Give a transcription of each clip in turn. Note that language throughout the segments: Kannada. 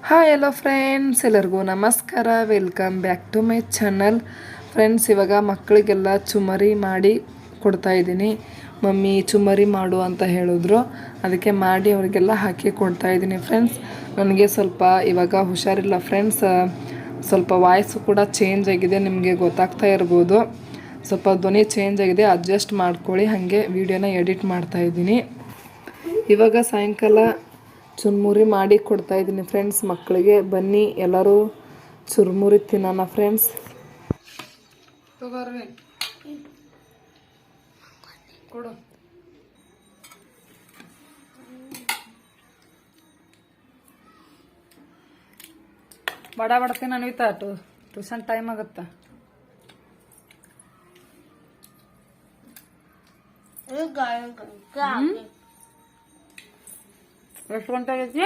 ಹಾಯ್ ಹಲೋ ಫ್ರೆಂಡ್ಸ್, ಎಲ್ಲರಿಗೂ ನಮಸ್ಕಾರ. Welcome back to my channel. Friends, ಇವಾಗ ಮಕ್ಕಳಿಗೆಲ್ಲ ಚುಮರಿ ಮಾಡಿ ಕೊಡ್ತಾಯಿದ್ದೀನಿ. ಮಮ್ಮಿ ಚುಮರಿ ಮಾಡು ಅಂತ ಹೇಳಿದ್ರು, ಅದಕ್ಕೆ ಮಾಡಿ ಅವರಿಗೆಲ್ಲ ಹಾಕಿ ಕೊಡ್ತಾಯಿದ್ದೀನಿ. ಫ್ರೆಂಡ್ಸ್, ನನಗೆ ಸ್ವಲ್ಪ ಇವಾಗ ಹುಷಾರಿಲ್ಲ ಫ್ರೆಂಡ್ಸ್. ಸ್ವಲ್ಪ ವಾಯ್ಸು ಕೂಡ ಚೇಂಜ್ ಆಗಿದೆ, ನಿಮಗೆ ಗೊತ್ತಾಗ್ತಾ ಇರ್ಬೋದು. ಸ್ವಲ್ಪ ಧ್ವನಿ ಚೇಂಜ್ ಆಗಿದೆ, ಅಡ್ಜಸ್ಟ್ ಮಾಡ್ಕೊಳ್ಳಿ. ಹಾಗೆ ವಿಡಿಯೋನ ಎಡಿಟ್ ಮಾಡ್ತಾಯಿದ್ದೀನಿ. ಇವಾಗ ಸಾಯಂಕಾಲ ಚುರುಮುರಿ ಮಾಡಿ ಕೊಡ್ತಾಯಿದ್ದೀನಿ ಫ್ರೆಂಡ್ಸ್ ಮಕ್ಕಳಿಗೆ. ಬನ್ನಿ ಎಲ್ಲರೂ ಚುರುಮುರಿ ತಿನ್ನೋಣ ಫ್ರೆಂಡ್ಸ್. ಕೊಡು. ಬಡ ಬಡ್ತೀನಿ ಅನ್ವಿತಾ, ಟ್ಯೂಷನ್ ಟೈಮ್ ಆಗುತ್ತಾ. ಎಷ್ಟು ಗಂಟೆ ಆಗೈತಿ?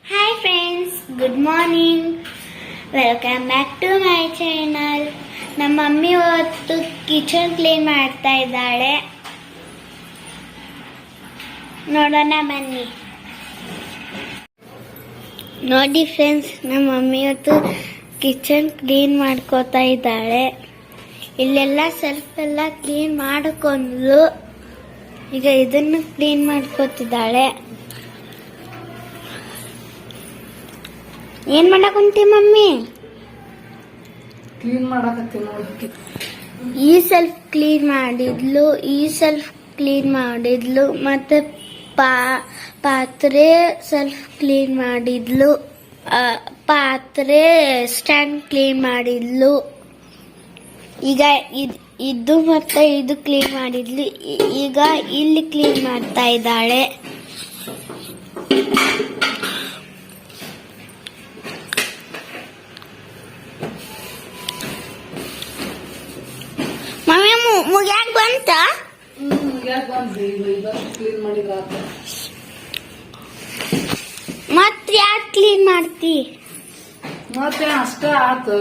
Hi friends, good morning. Welcome back to my channel. ನಮ್ಮ ಮಮ್ಮಿ ಇವತ್ತು ಕಿಚನ್ ಕ್ಲೀನ್ ಮಾಡ್ತಾ ಇದ್ದಾಳೆ, ನೋಡೋಣ ಬನ್ನಿ. ನೋಡಿ ಫ್ರೆಂಡ್ಸ್, ನಮ್ಮ ಮಮ್ಮಿ ಇವತ್ತು ಕಿಚನ್ ಕ್ಲೀನ್ ಮಾಡ್ಕೋತಾ ಇದ್ದಾಳೆ. ಇಲ್ಲೆಲ್ಲ ಸೆಲ್ಫ್ ಎಲ್ಲ ಕ್ಲೀನ್ ಮಾಡಿಕೊಂಡ್ಲು. ಈಗ ಇದನ್ನು ಕ್ಲೀನ್ ಮಾಡ್ಕೋತಿದ್ದಾಳೆ. ಏನ್ ಮಾಡಕುಂತಿ ಮಮ್ಮಿ? ಕ್ಲೀನ್ ಮಾಡಕತ್ತೀನಿ ನೋಡಿ. ಈ ಸೆಲ್ಫ್ ಕ್ಲೀನ್ ಮಾಡಿದ್ಲು, ಈ ಸೆಲ್ಫ್ ಕ್ಲೀನ್ ಮಾಡಿದ್ಲು, ಮತ್ತೆ ಪಾತ್ರೆ ಸೆಲ್ಫ್ ಕ್ಲೀನ್ ಮಾಡಿದ್ಲು, ಪಾತ್ರೆ ಸ್ಟ್ಯಾಂಡ್ ಕ್ಲೀನ್ ಮಾಡಿದ್ಲು. ಈಗ ಇದು ಮತ್ತೆ ಇದು ಕ್ಲೀನ್ ಮಾಡಿದ್ಲು. ಈಗ ಇಲ್ಲಿ ಕ್ಲೀನ್ ಮಾಡ್ತಾ ಇದ್ದಾಳೆ. ಮಮ್ಮಿ ಮುಗ್ಯಾಕ ಬಂತ? ಮತ್ ಯಾಕೆ ಕ್ಲೀನ್ ಮಾಡ್ತಿ? ಮತ್ತೆ ಅಷ್ಟೇ ಆತು.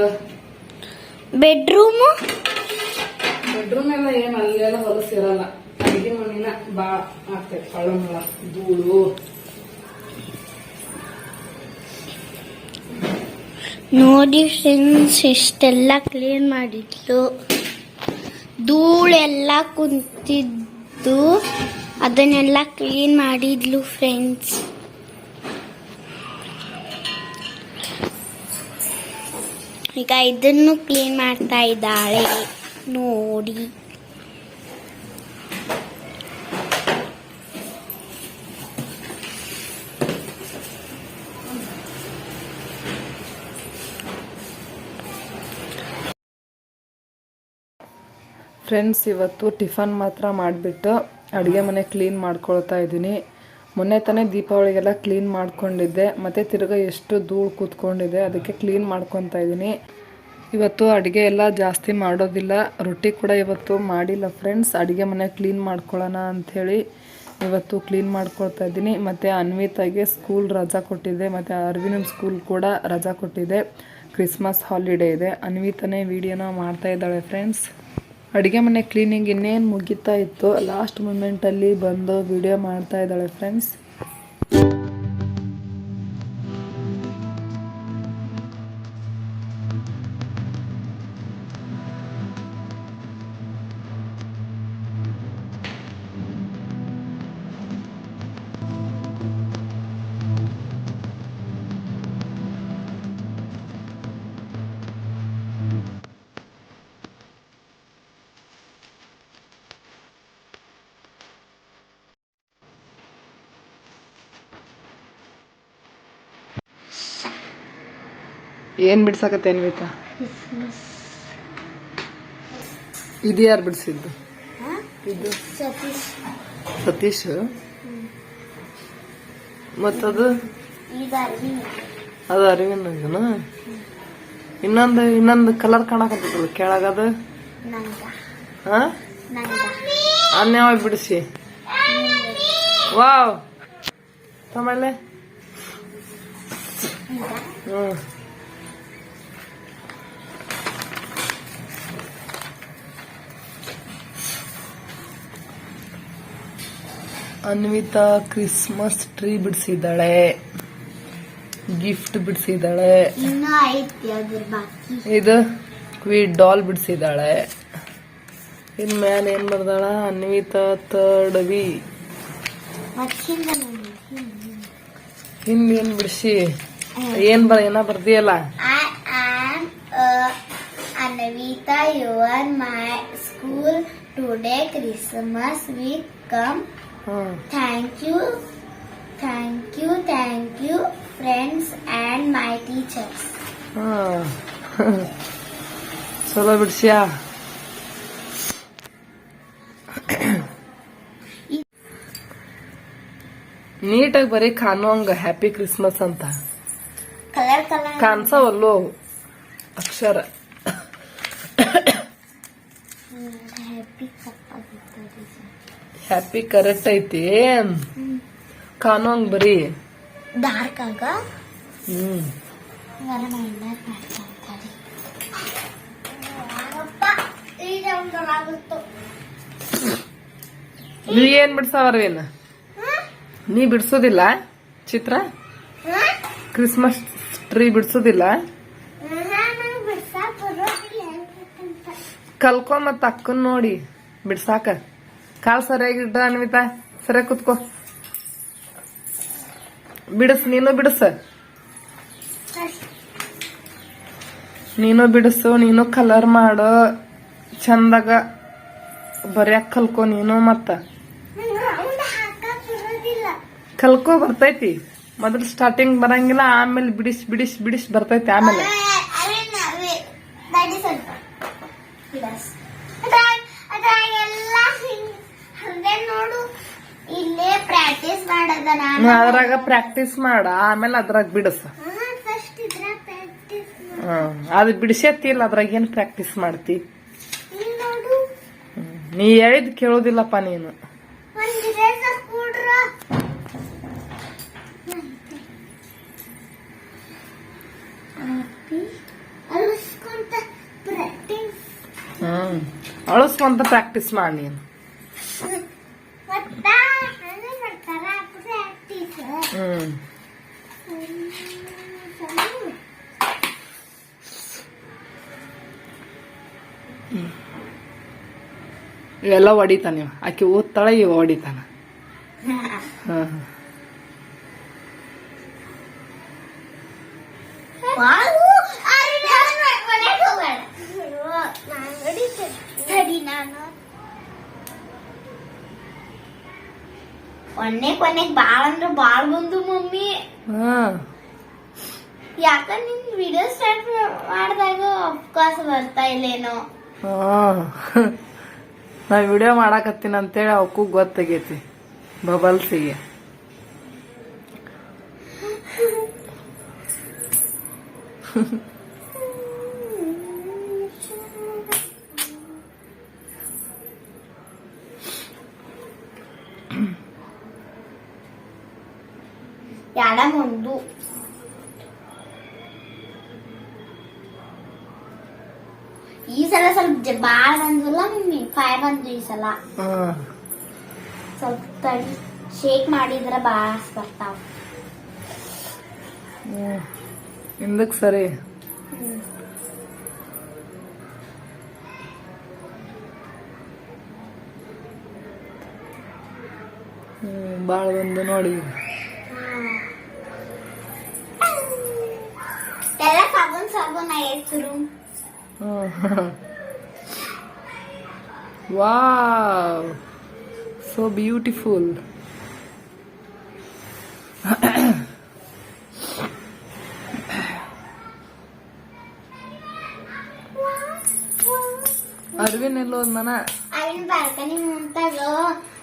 ಬೆಡ್ರೂಮ್ ಎಲ್ಲ ಏನ್ ಅಲ್ಲೆಲ್ಲ ಹೊಲಸಿರಲ್ಲ. ಅಡಿಗೆ ಮಣ್ಣಿನ ಬಾಳ ಆಗ್ತೈತೆ, ಕಳ್ಳಮಳ ಧೂಳು. ನೋಡಿ ಫ್ರೆಂಡ್ಸ್, ಇಷ್ಟೆಲ್ಲ ಕ್ಲೀನ್ ಮಾಡಿದ್ಲು. ಧೂಳೆಲ್ಲ ಕುಂತಿದ್ದು ಅದನ್ನೆಲ್ಲ ಕ್ಲೀನ್ ಮಾಡಿದ್ಲು ಫ್ರೆಂಡ್ಸ್. ಈಗ ಇದನ್ನು ಕ್ಲೀನ್ ಮಾಡ್ತಾ ಇದ್ದಾಳೆ ನೋಡಿ. ಫ್ರೆಂಡ್ಸ್, ಇವತ್ತು ಟಿಫನ್ ಮಾತ್ರ ಮಾಡಿಬಿಟ್ಟು ಅಡುಗೆ ಮನೆ ಕ್ಲೀನ್ ಮಾಡ್ಕೊಳ್ತಾ ಇದ್ದೀನಿ. ಮೊನ್ನೆ ತಾನೇ ದೀಪಾವಳಿಗೆಲ್ಲ ಕ್ಲೀನ್ ಮಾಡ್ಕೊಂಡಿದ್ದೆ, ಮತ್ತು ತಿರ್ಗಾ ಎಷ್ಟು ಧೂಳು ಕೂತ್ಕೊಂಡಿದೆ, ಅದಕ್ಕೆ ಕ್ಲೀನ್ ಮಾಡ್ಕೊತಾ ಇದ್ದೀನಿ. ಇವತ್ತು ಅಡುಗೆ ಎಲ್ಲ ಜಾಸ್ತಿ ಮಾಡೋದಿಲ್ಲ, ರೊಟ್ಟಿ ಕೂಡ ಇವತ್ತು ಮಾಡಿಲ್ಲ ಫ್ರೆಂಡ್ಸ್. ಅಡುಗೆ ಮನೆ ಕ್ಲೀನ್ ಮಾಡ್ಕೊಳ್ಳೋಣ ಅಂಥೇಳಿ ಇವತ್ತು ಕ್ಲೀನ್ ಮಾಡ್ಕೊಳ್ತಾ ಇದ್ದೀನಿ. ಮತ್ತು ಅನ್ವಿತಾಗೆ ಸ್ಕೂಲ್ ರಜಾ ಕೊಟ್ಟಿದೆ, ಮತ್ತು ಅರ್ವಿನ ಸ್ಕೂಲ್ ಕೂಡ ರಜಾ ಕೊಟ್ಟಿದೆ. ಕ್ರಿಸ್ಮಸ್ ಹಾಲಿಡೇ ಇದೆ. ಅನ್ವಿತಾನೇ ವೀಡಿಯೋನ ಮಾಡ್ತಾ ಇದ್ದಾಳೆ ಫ್ರೆಂಡ್ಸ್. ಅಡುಗೆ ಮನೆ ಕ್ಲೀನಿಂಗ್ ಇನ್ನೇನು ಮುಗಿತಾ ಇತ್ತು, ಲಾಸ್ಟ್ ಮೂಮೆಂಟಲ್ಲಿ ಬಂದು ವಿಡಿಯೋ ಮಾಡ್ತಾ ಇದ್ದಾಳೆ ಫ್ರೆಂಡ್ಸ್. ಏನು ಬಿಡ್ಸಕತ್ತೆ ಅನ್ವಿತಾ? ಇದು ಯಾರು ಬಿಡಿಸಿದ್ದು? ಇದು ಸತೀಶ್. ಮತ್ತದು ಅದು ಅರವಿಂದನ. ಇನ್ನೊಂದು ಕಲರ್ ಕಾಣಕತ್ತಲ್ಲ ಕೆಳಗದು. ಅನ್ಯಾವಾಗ ಬಿಡಿಸಿ. ವಾವ್, ಆಮೇಲೆ ಅನ್ವಿತಾ ಕ್ರಿಸ್ಮಸ್ ಟ್ರೀ ಬಿಡಿಸಿದ್ದಾಳೆ, ಗಿಫ್ಟ್ ಬಿಡಿಸಿದ್ದಾಳೆ. ಇನ್ನೂ ಐತಿ ಅದ್ರ ಬಾಕಿ. ಇದು ಕ್ವೀಟ್ ಡಾಲ್ ಬಿಡಿಸಿದ್ದಾಳೆ. ಇನ್ ಮ್ಯಾಲ ಏನ್ ಬರ್ದಾಳ? ಅನ್ವಿತಾ ತಡವಿ. ಹಿಂದ್ ಏನ್ ಬಿಡಿಸಿ ಏನ ಬರ್ದಿಯಲ್ಲ? I am Anvita. You are my school today. Christmas week come. Thank you, friends and my teachers. ಚಲೋ ಬಿಡ್ಸಿಯಾ? ನೀಟಾಗಿ ಬರೀ ಕಾಣುವಂಗ ಹ್ಯಾಪಿ ಕ್ರಿಸ್ಮಸ್ ಅಂತ ಕಲರ್ ಕಲರ್ ಕಾಣಿಸವಲ್ಲೋ ಅಕ್ಷರ. ಹ್ಯಾಪಿ ಕರೆಕ್ಟ್ ಐತಿ, ಕಾಣುವಂಗ ಬರೀ ಡಾರ್ಕ್ ಆಗ ನೀ ಏನ್ ಬಿಡ್ಸಾವರ್ವೇನ? ನೀ ಬಿಡ್ಸೋದಿಲ್ಲ ಚಿತ್ರ? Christmas tree ಬಿಡ್ಸೋದಿಲ್ಲ? ಕಲ್ಕೊ ಮತ್ತ ಅಕ್ಕನ್ ನೋಡಿ ಬಿಡ್ಸಾಕ. ಕಾಲ್ ಸರಿಯಾಗಿಡ್ಡ ಅನ್ವಿತಾ, ಸರಿಯಾಗಿ ಕುತ್ಕೋ. ಬಿಡಿಸ್, ನೀನು ಬಿಡಿಸು, ನೀನು ಕಲರ್ ಮಾಡು ಚಂದಾಗ. ಬರ್ಯಾಕ ಕಲ್ಕೊ ನೀನು. ಮತ್ತ ಕಲ್ಕೊ ಬರ್ತೈತಿ. ಮೊದಲು ಸ್ಟಾರ್ಟಿಂಗ್ ಬರಂಗಿಲ್ಲ, ಆಮೇಲೆ ಬಿಡಿಸ್ ಬರ್ತೈತಿ. ಆಮೇಲೆ ನೋಡು, ಇಲ್ಲೇ ಪ್ರಾಕ್ಟೀಸ್ ಮಾಡದ. ಅದ್ರಾಗ ಪ್ರಾಕ್ಟೀಸ್ ಮಾಡ, ಆಮೇಲೆ ಅದ್ರಾಗ ಬಿಡಿಸ. ಅದು ಬಿಡಿಸತ್ತಿಲ್ಲ, ಅದ್ರಾಗ ಏನ್ ಪ್ರಾಕ್ಟೀಸ್ ಮಾಡ್ತಿ? ನೀ ಹೇಳಿದ್ ಕೇಳೋದಿಲ್ಲಪ್ಪ ನೀನು. ಅಳಸ್ಕೊಂತ ಪ್ರಾಕ್ಟೀಸ್ ಮಾಡಿ ನೀನು. ಇವೆಲ್ಲ ಹೊಡಿತಾನ ಇವ. ಆಕಿ ಓದ್ತಾಳ, ಇವ ಹೊಡಿತಾನ. ಕೊನೆಗ್ ಬಾಳ ಅಂದ್ರ ಬಾಳ್ ಬಂದು ಮಮ್ಮಿ. ಯಾಕ ನಿನ್ ವಿಡಿಯೋ ಸ್ಟಾರ್ಟ್ ಮಾಡಿದಾಗ ಅಫ್ಕೋರ್ಸ್ ಬರ್ತಾ ಇಲ್ಲೇನೋ. ನಾ ವಿಡಿಯೋ ಮಾಡಾಕತ್ತೀನಿ ಅಂತೇಳಿ ಅವಕ್ಕೂ ಗೊತ್ತಾಗೈತಿ ಬಬಲ್ಸಿಗೆ. ಯಾಡ ಮುಂದು ಈ ಸಲ ಸ್ವಲ್ಪ ಬಾಳ ಬಂದಿಲ್ಲ ಮಮ್ಮಿ. 5 ಬಂದು ಈ ಸಲ. ಸ್ವಲ್ಪ ತಡಿ, ಶೇಕ್ ಮಾಡಿದ್ರ ಬಾಳ ಬರ್ತಾವ. ಹಿಂದಕ್ ಸರಿ. ಬಾಳ ಬಂದು ನೋಡಿ. ಎಲ್ಲ ಸಾಬೂನ್ ಹೆಸರು. Wow, so beautiful. ಅರವಿಂದ್ ಎಲ್ಲೋ ಮನ ಅರವಿಂದ್ ಬಾಲ್ಕನಿ ಮುಂತಾಗ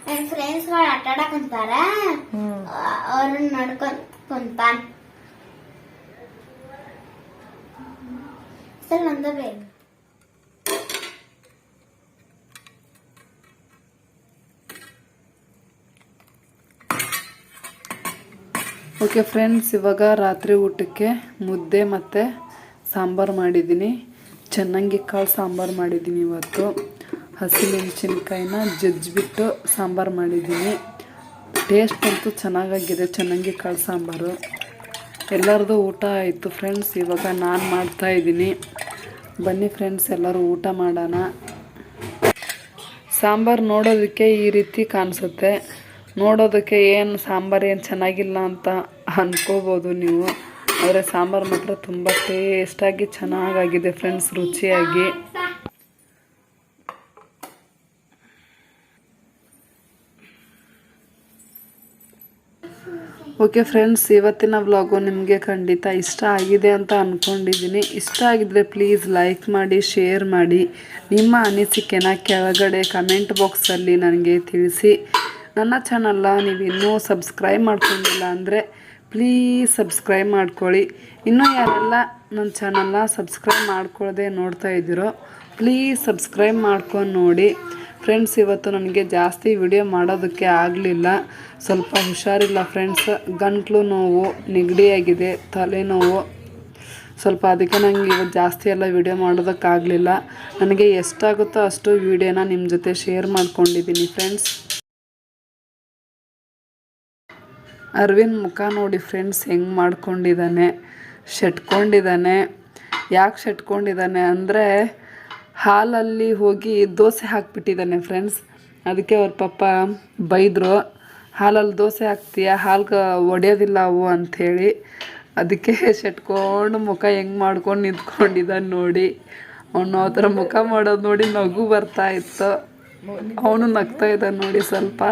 ನನ್ನ ಫ್ರೆಂಡ್ಸ್ ಗಳು ಆಟ ಆಡಕ್ ಕುಂತಾರ. ಅವ್ರನ್ನ ನಡ್ಕೊಂಡ್ ಕುಂತಾನ. ಸರ್ ನಂದ ಬೇಗ. ಓಕೆ ಫ್ರೆಂಡ್ಸ್, ಇವಾಗ ರಾತ್ರಿ ಊಟಕ್ಕೆ ಮುದ್ದೆ ಮತ್ತು ಸಾಂಬಾರು ಮಾಡಿದ್ದೀನಿ. ಚೆನ್ನಾಗಿ ಕಾಳು ಸಾಂಬಾರು ಮಾಡಿದ್ದೀನಿ. ಇವತ್ತು ಹಸಿಮೆಣಸಿನ್ಕಾಯಿನ ಜಜ್ಜಿಬಿಟ್ಟು ಸಾಂಬಾರು ಮಾಡಿದ್ದೀನಿ. ಟೇಸ್ಟ್ ಅಂತೂ ಚೆನ್ನಾಗಾಗಿದೆ, ಚೆನ್ನಾಗಿ ಕಾಳು ಸಾಂಬಾರು. ಎಲ್ಲರದು ಊಟ ಆಯಿತು ಫ್ರೆಂಡ್ಸ್. ಇವಾಗ ನಾನು ಮಾಡ್ತಾಯಿದ್ದೀನಿ. ಬನ್ನಿ ಫ್ರೆಂಡ್ಸ್ ಎಲ್ಲರೂ ಊಟ ಮಾಡೋಣ. ಸಾಂಬಾರು ನೋಡೋದಕ್ಕೆ ಈ ರೀತಿ ಕಾಣಿಸುತ್ತೆ. ನೋಡೋದಕ್ಕೆ ಏನು ಸಾಂಬಾರು ಏನು ಚೆನ್ನಾಗಿಲ್ಲ ಅಂತ ಅಂದ್ಕೋಬೋದು ನೀವು. ಆದರೆ ಸಾಂಬಾರು ಮಾತ್ರ ತುಂಬ ಟೇಸ್ಟಾಗಿ ಚೆನ್ನಾಗಾಗಿದೆ ಫ್ರೆಂಡ್ಸ್, ರುಚಿಯಾಗಿ. ಓಕೆ ಫ್ರೆಂಡ್ಸ್, ಇವತ್ತಿನ ವ್ಲಾಗು ನಿಮಗೆ ಖಂಡಿತ ಇಷ್ಟ ಆಗಿದೆ ಅಂತ ಅಂದ್ಕೊಂಡಿದ್ದೀನಿ. ಇಷ್ಟ ಆಗಿದ್ರೆ ಪ್ಲೀಸ್ ಲೈಕ್ ಮಾಡಿ, ಶೇರ್ ಮಾಡಿ. ನಿಮ್ಮ ಅನಿಸಿಕೆನ ಕೆಳಗಡೆ ಕಮೆಂಟ್ ಬಾಕ್ಸಲ್ಲಿ ನನಗೆ ತಿಳಿಸಿ. ನನ್ನ ಚಾನಲ್ನ ನೀವು ಇನ್ನೂ ಸಬ್ಸ್ಕ್ರೈಬ್ ಮಾಡ್ಕೊಂಡಿಲ್ಲ ಅಂದರೆ ಪ್ಲೀಸ್ ಸಬ್ಸ್ಕ್ರೈಬ್ ಮಾಡ್ಕೊಳ್ಳಿ. ಇನ್ನೂ ಯಾರೆಲ್ಲ ನನ್ನ ಚಾನಲ್ನ ಸಬ್ಸ್ಕ್ರೈಬ್ ಮಾಡ್ಕೊಳ್ಳದೆ ನೋಡ್ತಾ ಇದ್ದೀರೋ ಪ್ಲೀಸ್ ಸಬ್ಸ್ಕ್ರೈಬ್ ಮಾಡ್ಕೊಂಡು ನೋಡಿ. ಫ್ರೆಂಡ್ಸ್, ಇವತ್ತು ನನಗೆ ಜಾಸ್ತಿ ವಿಡಿಯೋ ಮಾಡೋದಕ್ಕೆ ಆಗಲಿಲ್ಲ. ಸ್ವಲ್ಪ ಹುಷಾರಿಲ್ಲ ಫ್ರೆಂಡ್ಸ್. ಗಂಟ್ಲು ನೋವು, ನೆಗಡಿಯಾಗಿದೆ, ತಲೆನೋವು ಸ್ವಲ್ಪ. ಅದಕ್ಕೆ ನನಗೆ ಇವತ್ತು ಜಾಸ್ತಿ ಎಲ್ಲ ವಿಡಿಯೋ ಮಾಡೋದಕ್ಕಾಗಲಿಲ್ಲ. ನನಗೆ ಎಷ್ಟಾಗುತ್ತೋ ಅಷ್ಟು ವಿಡಿಯೋನ ನಿಮ್ಮ ಜೊತೆ ಶೇರ್ ಮಾಡ್ಕೊಂಡಿದ್ದೀನಿ ಫ್ರೆಂಡ್ಸ್. ಅರವಿಂದ್ ಮುಖ ನೋಡಿ ಫ್ರೆಂಡ್ಸ್ ಹೆಂಗೆ ಮಾಡ್ಕೊಂಡಿದ್ದಾನೆ, ಶೆಟ್ಕೊಂಡಿದ್ದಾನೆ. ಯಾಕೆ ಶೆಟ್ಕೊಂಡಿದ್ದಾನೆ ಅಂದರೆ ಹಾಲಲ್ಲಿ ಹೋಗಿ ದೋಸೆ ಹಾಕ್ಬಿಟ್ಟಿದ್ದಾನೆ ಫ್ರೆಂಡ್ಸ್. ಅದಕ್ಕೆ ಅವ್ರ ಪಪ್ಪ ಬೈದರು, ಹಾಲಲ್ಲಿ ದೋಸೆ ಹಾಕ್ತೀಯ, ಹಾಲ್ಗೆ ಒಡೆಯೋದಿಲ್ಲ ಅವು ಅಂಥೇಳಿ. ಅದಕ್ಕೆ ಶೆಟ್ಕೊಂಡು ಮುಖ ಹೆಂಗೆ ಮಾಡ್ಕೊಂಡು ನಿಂತ್ಕೊಂಡಿದ್ದಾನೆ ನೋಡಿ. ಅವನು ಆ ಥರ ಮುಖ ಮಾಡೋದು ನೋಡಿ ನಗು ಬರ್ತಾ ಇತ್ತು. ಅವನು ನಗ್ತಾ ಇದ್ದಾನೆ ನೋಡಿ ಸ್ವಲ್ಪ.